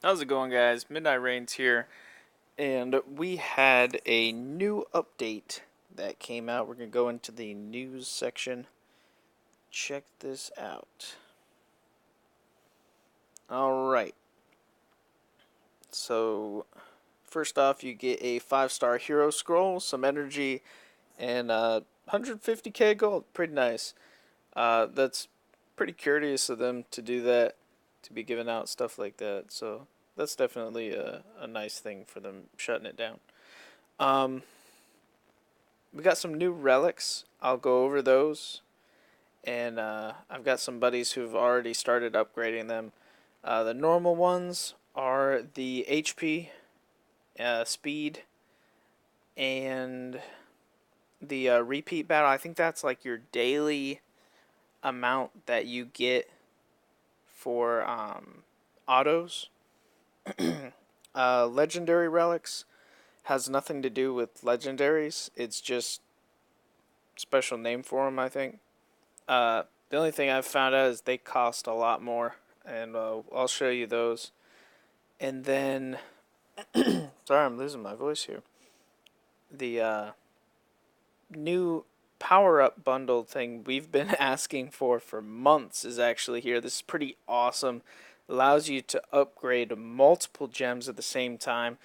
How's it going, guys? Midnight Rains here, and we had a new update that came out. We're going to go into the news section. Check this out. Alright, so first off, you get a 5-star hero scroll, some energy, and 150k gold. Pretty nice. That's pretty courteous of them to do that, to be giving out stuff like that. So that's definitely a nice thing for them shutting it down. Um, we got some new relics. I'll go over those, and I've got some buddies who've already started upgrading them. The normal ones are the HP, speed, and the repeat battle. I think that's like your daily amount that you get for autos. Legendary relics has nothing to do with legendaries. It's just special name for them, I think. The only thing I've found out is they cost a lot more, and I'll show you those. And then, sorry, I'm losing my voice here. The new power up bundle thing we've been asking for months is actually here. This is pretty awesome. Allows you to upgrade multiple gems at the same time.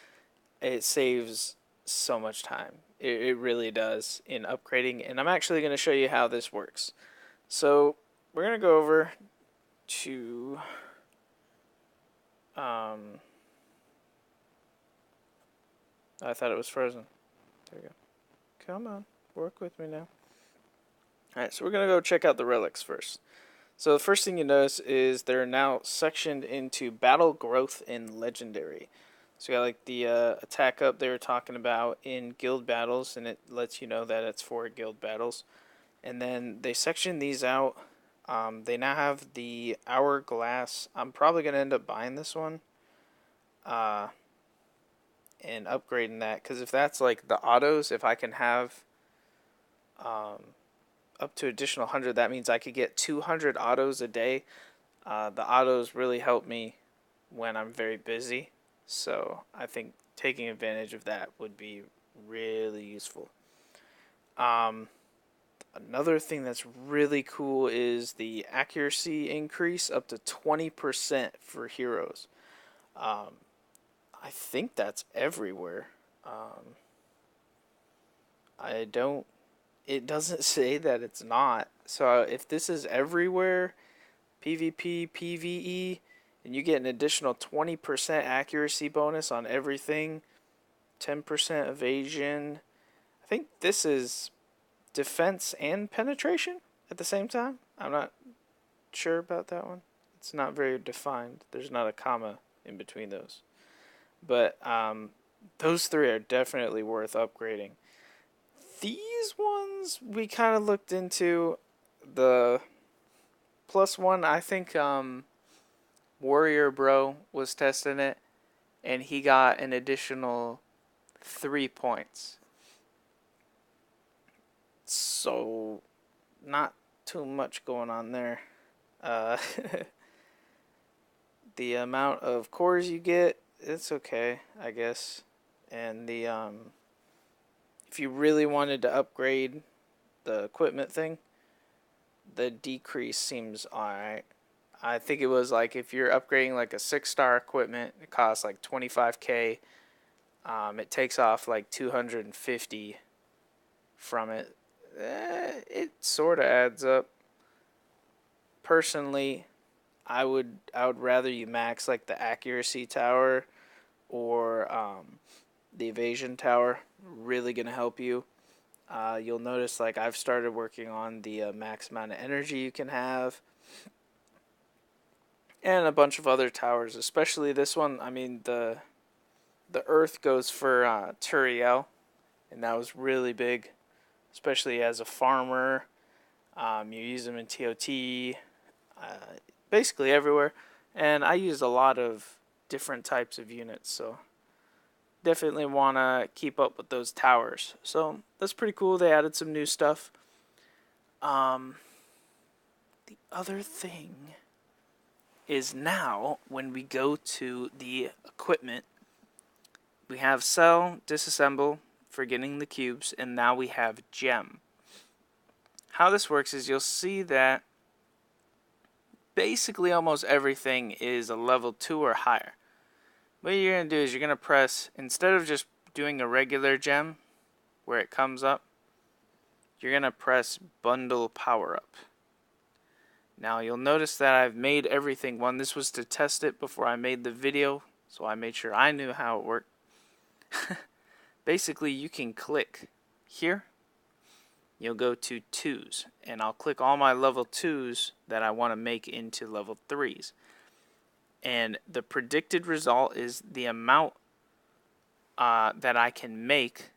It saves so much time. It really does in upgrading, and I'm actually going to show you how this works. So we're going to go over to I thought it was frozen. There you go. Come on, work with me now. Alright, so we're going to go check out the relics first. So the first thing you notice is they're now sectioned into battle growth and legendary. So you got like the attack up they were talking about in guild battles, and it lets you know that it's for guild battles. And then they section these out. They now have the hourglass. I'm probably going to end up buying this one and upgrading that, because if that's like the autos, if I can have up to additional 100, that means I could get 200 autos a day. The autos really help me when I'm very busy, so I think taking advantage of that would be really useful. Another thing that's really cool is the accuracy increase up to 20% for heroes. I think that's everywhere. I don't. It doesn't say that it's not. So if this is everywhere, PvP, PvE, and you get an additional 20% accuracy bonus on everything, 10% evasion. I think this is defense and penetration at the same time. I'm not sure about that one. It's not very defined. There's not a comma in between those. But those three are definitely worth upgrading. These ones we kind of looked into. The plus one, I think Warrior Bro was testing it, and he got an additional 3 points. So, not too much going on there. Uh, the amount of cores you get, it's okay, I guess. And the if you really wanted to upgrade the equipment thing, the decrease seems alright. I think it was like if you're upgrading like a 6-star equipment, it costs like 25k. It takes off like 250 from it. It sort of adds up. Personally, I would rather you max like the accuracy tower or the evasion tower. Really gonna help you. You'll notice like I've started working on the max amount of energy you can have, and a bunch of other towers, especially this one. I mean the Earth goes for Turiel, and that was really big, especially as a farmer. You use them in TOT, basically everywhere, and I used a lot of different types of units, so definitely want to keep up with those towers. So that's pretty cool. They added some new stuff. The other thing is now when we go to the equipment, we have sell, disassemble for getting the cubes, and now we have gem. How this works is you'll see that basically almost everything is a level 2 or higher. What you're going to do is you're going to press, instead of just doing a regular gem where it comes up, you're going to press bundle power up. Now you'll notice that I've made everything one. This was to test it before I made the video, so I made sure I knew how it worked. Basically, you can click here. You'll go to 2s, and I'll click all my level 2s that I want to make into level 3s. And the predicted result is the amount that I can make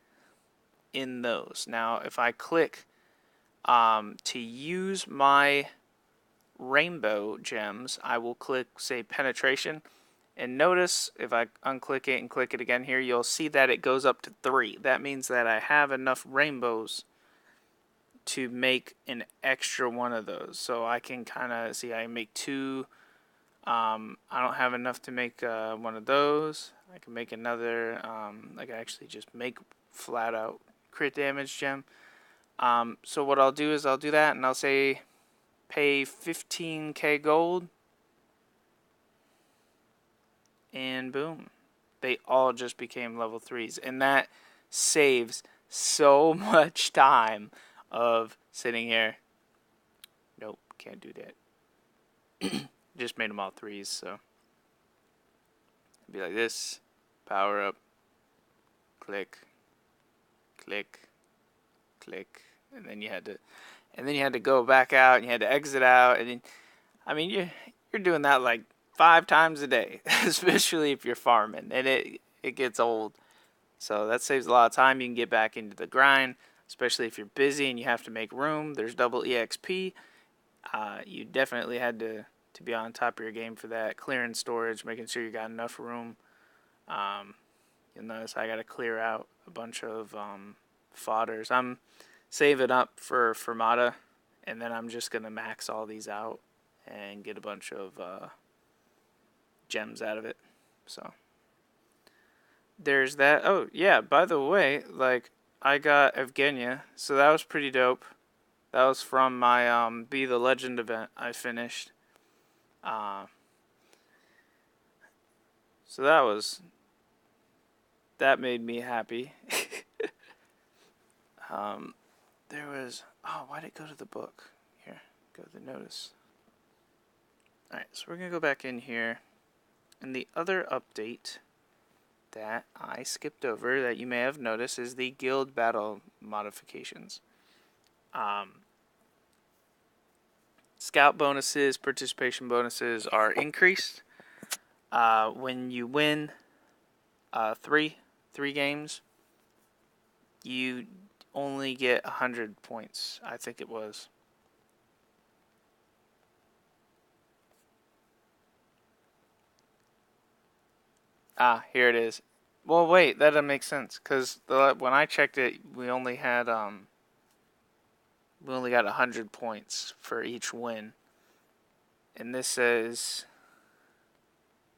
in those. Now, if I click to use my rainbow gems, I will click, say, penetration. And notice if I unclick it and click it again here, you'll see that it goes up to 3. That means that I have enough rainbows to make an extra one of those. So I can kind of see I make 2. I don't have enough to make one of those. I can make another. I can actually just make flat out crit damage gem. So what I'll do is I'll do that, and I'll say pay 15k gold, and boom, they all just became level 3s, and that saves so much time of sitting here. Nope, can't do that. Just made them all 3s, so it'd be like this: power up, click, click, click, and then you had to go back out, and you had to exit out, and then, I mean, you're doing that like 5 times a day, especially if you're farming, and it gets old. So that saves a lot of time. You can get back into the grind, especially if you're busy and you have to make room. There's double EXP. You definitely had to be on top of your game for that. Clearing storage, making sure you got enough room. You'll notice I got to clear out a bunch of fodders. I'm saving up for Fermata, and then I'm just going to max all these out and get a bunch of gems out of it. So there's that. Oh yeah, by the way, like, I got Evgenia, so that was pretty dope. That was from my Be the Legend event I finished. So that made me happy. There was, why did it go to the book? Here, go to the notice. Alright, so we're going to go back in here. And the other update that I skipped over that you may have noticed is the guild battle modifications. Scout bonuses, participation bonuses are increased. When you win three games, you only get 100 points, I think it was. Here it is. Well, wait, that doesn't make sense, because when I checked it, we only got 100 points for each win. And this says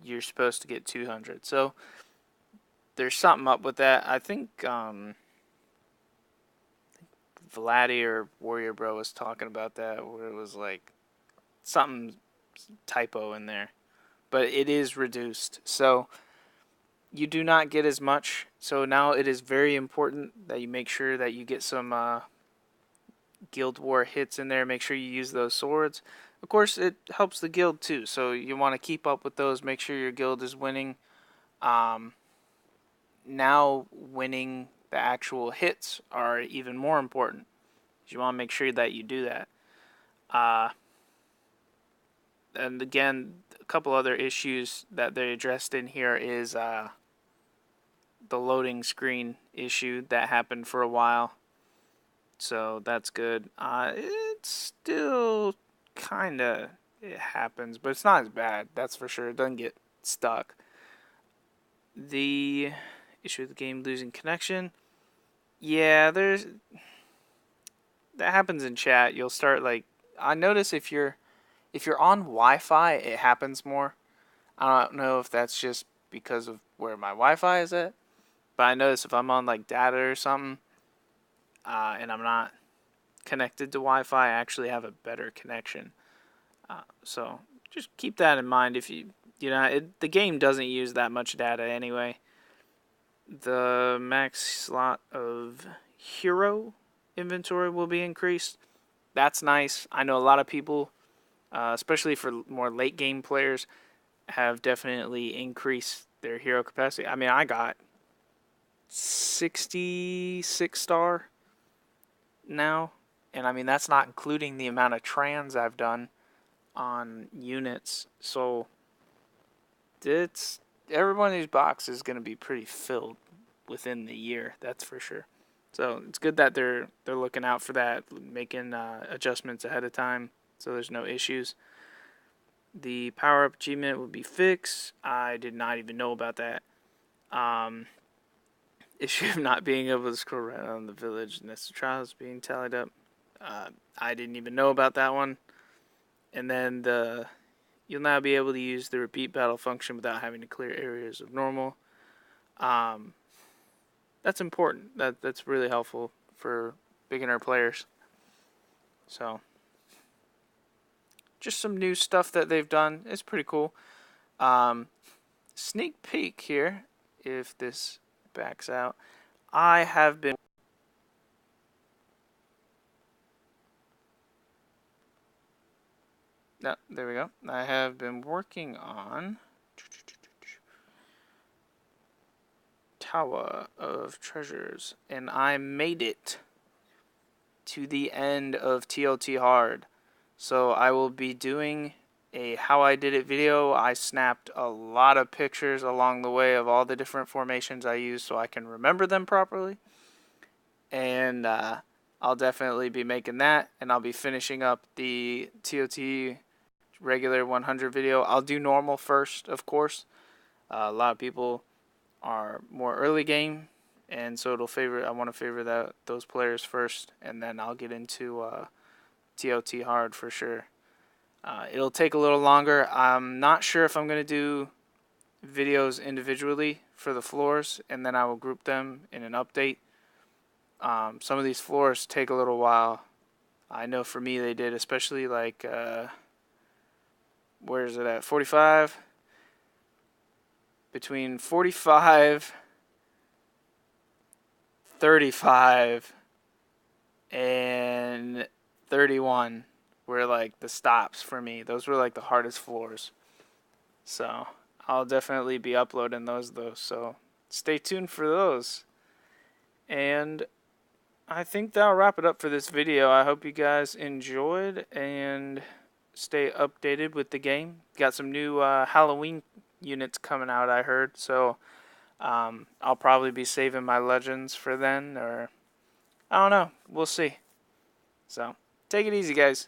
you're supposed to get 200. So there's something up with that. I think Vladdy or Warrior Bro was talking about that, where it was like something typo in there. But it is reduced. So you do not get as much. So now it is very important that you make sure that you get some Guild War hits in there. Make sure you use those swords. Of course, it helps the guild too. So you want to keep up with those. Make sure your guild is winning. Now winning the actual hits are even more important. You want to make sure that you do that. And again, a couple other issues that they addressed in here is the loading screen issue that happened for a while. So that's good. It's still kind of, it happens, but it's not as bad, that's for sure. It doesn't get stuck. The issue of the game losing connection. Yeah, that happens in chat. You'll start, like, I notice if you're If you're on Wi-Fi, it happens more. I don't know if that's just because of where my Wi-Fi is at, but I notice if I'm on like data or something, and I'm not connected to Wi-Fi, I actually have a better connection. So just keep that in mind. If the game doesn't use that much data anyway. The max slot of hero inventory will be increased. That's nice. I know a lot of people, especially for more late game players, have definitely increased their hero capacity. I mean, I got 66 star now, and I mean that's not including the amount of trans I've done on units. So it's every one of these boxes is going to be pretty filled within the year. That's for sure. So it's good that they're looking out for that, making adjustments ahead of time, so there's no issues. The power up achievement will be fixed. I did not even know about that. Issue of not being able to scroll right on the village next to trials being tallied up. I didn't even know about that one. And then you'll now be able to use the repeat battle function without having to clear areas of normal. That's important. That's really helpful for beginner players. So just some new stuff that they've done. It's pretty cool. Sneak peek here, if this backs out. I have been no, there we go. I have been working on Tower of Treasures, and I made it to the end of TLT Hard. So I will be doing a how I did it video. I snapped a lot of pictures along the way of all the different formations I used so I can remember them properly. And I'll definitely be making that, and I'll be finishing up the TOT regular 100 video. I'll do normal first, of course. A lot of people are more early game, and so I want to favor those players first, and then I'll get into TOT hard for sure. It'll take a little longer. I'm not sure if I'm going to do videos individually for the floors, and then I will group them in an update. Some of these floors take a little while. I know for me they did, especially like, where is it at? 45? Between 45, 35, and 31 were like the stops for me. Those were like the hardest floors. So I'll definitely be uploading those though. So stay tuned for those. And I think that'll wrap it up for this video. I hope you guys enjoyed and stay updated with the game. Got some new Halloween units coming out, I heard. So I'll probably be saving my legends for then, or I don't know. We'll see. So take it easy, guys.